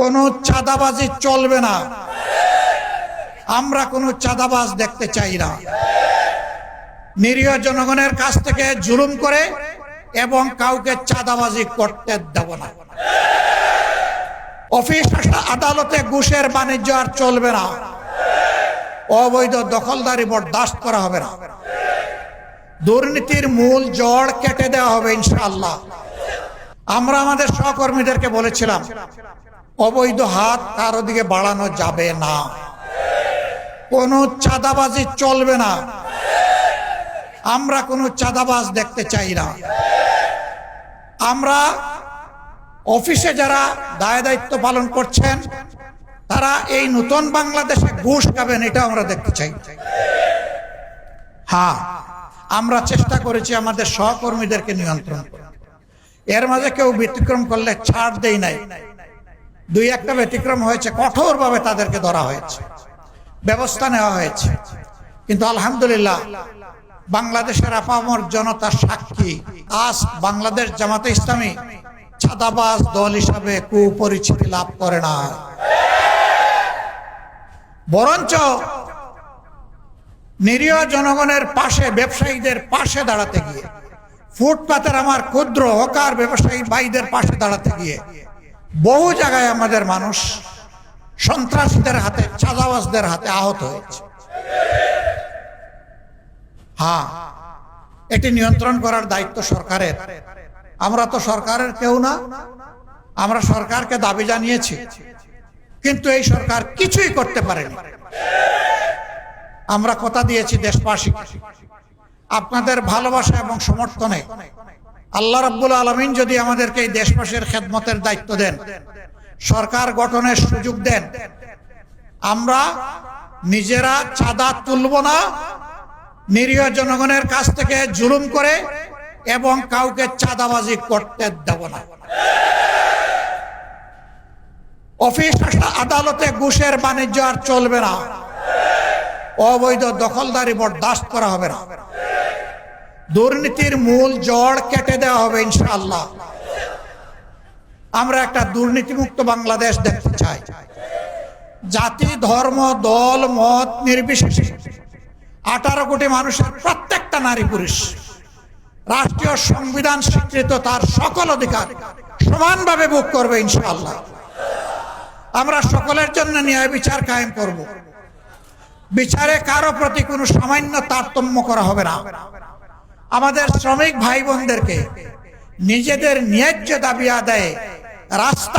কোনো চাঁদাবাজি চলবে না। আমরা কোনো চাঁদাবাজ দেখতে চাই না। নিরীহ জনগণের কাছ থেকে জুলুম করে এবং কাউকে চাঁদাবাজি করতে দেব না। অফিস আদালতে ঘুষের বাণিজ্য আর চলবে না। অবৈধ দখলদারি বরদাস্ত করা হবে না। দুর্নীতির মূল জড় কেটে দেওয়া হবে ইনশাআল্লাহ। আমরা আমাদের সহকর্মীদেরকে বলেছিলাম, অবৈধ হাত কারো দিকে বাড়ানো যাবে না। কোনো চাঁদাবাজি চলবে না। আমরা কোনো চাঁদাবাজ দেখতে চাই না। আমরা অফিসে যারা দায় দায়িত্ব পালন করছেন তারা এই নতুন বাংলাদেশে ঘুষ খাবেন, এটা আমরা দেখতে চাই। হ্যাঁ, আমরা চেষ্টা করেছি আমাদের সহকর্মীদেরকে নিয়ন্ত্রণ করতে। এর মাঝে কেউ ব্যতিক্রম করলে ছাড় দেই নাই। দুই একটা ব্যতিক্রম হয়েছে, কঠোরভাবে তাদেরকে ধরা হয়েছে, ব্যবস্থা নেওয়া হয়েছে। কিন্তু আলহামদুলিল্লাহ বাংলাদেশের আপামর জনতার সাক্ষী, আজ বাংলাদেশ জামাতে ইসলামী চাঁদাবাজ দল হিসাবে কুপরিচিতি লাভ করে না, বরঞ্চ নিরীহ জনগণের পাশে, ব্যবসায়ীদের পাশে দাঁড়াতে গিয়ে, ফুটপাতের আমার ক্ষুদ্র হকার ব্যবসায়ী ভাইদের পাশে দাঁড়াতে গিয়ে বহু জায়গায় আমাদের মানুষ সন্ত্রাসীদের হাতে, চাঁদাবাজদের হাতে আহত হয়েছে। হ্যাঁ, এটি নিয়ন্ত্রণ করার দায়িত্ব সরকারের। আমরা তো সরকারের কেউ না। আমরা সরকারকে দাবি জানিয়েছি, কিন্তু এই সরকার কিছুই করতে পারেনি। আমরা কথা দিয়েছি দেশবাসী, আপনাদের ভালোবাসা এবং সমর্থনে আল্লাহ রাব্বুল আলামিন যদি আমাদেরকে এই দেশবাসীর খেদমতের দায়িত্ব দেন, সরকার গঠনের সুযোগ দেন, আমরা নিজেরা চাঁদা তুলব না, নিরীহ জনগণের কাছ থেকে জুলুম করে এবং কাউকে চাঁদাবাজি করতে দেব না। অফিস আদালতে ঘুষের বাণিজ্য আর চলবে না। অবৈধ দখলদারি বরদাস্ত করা হবে না। দুর্নীতির মূল জড় কেটে দেওয়া হবে ইনশাআল্লাহ। আমরা একটা দুর্নীতিমুক্ত বাংলাদেশ দেখতে চাই। জাতি, ধর্ম, দল, মত নির্বিশেষে 18 কোটি মানুষের প্রত্যেকটা নারী পুরুষ রাষ্ট্রীয় সংবিধান স্বীকৃত তার সকল অধিকার সমানভাবে ভোগ করবে ইনশাআল্লাহ। আমরা সকলের জন্য ন্যায় বিচার কায়েম করব। বিচারে কারো প্রতি কোনো সামান্য তারতম্য করা হবে না। আমাদের শ্রমিক ভাই বোনদেরকে নিজেদের ন্যায্য দাবি আদায়ে রাস্তা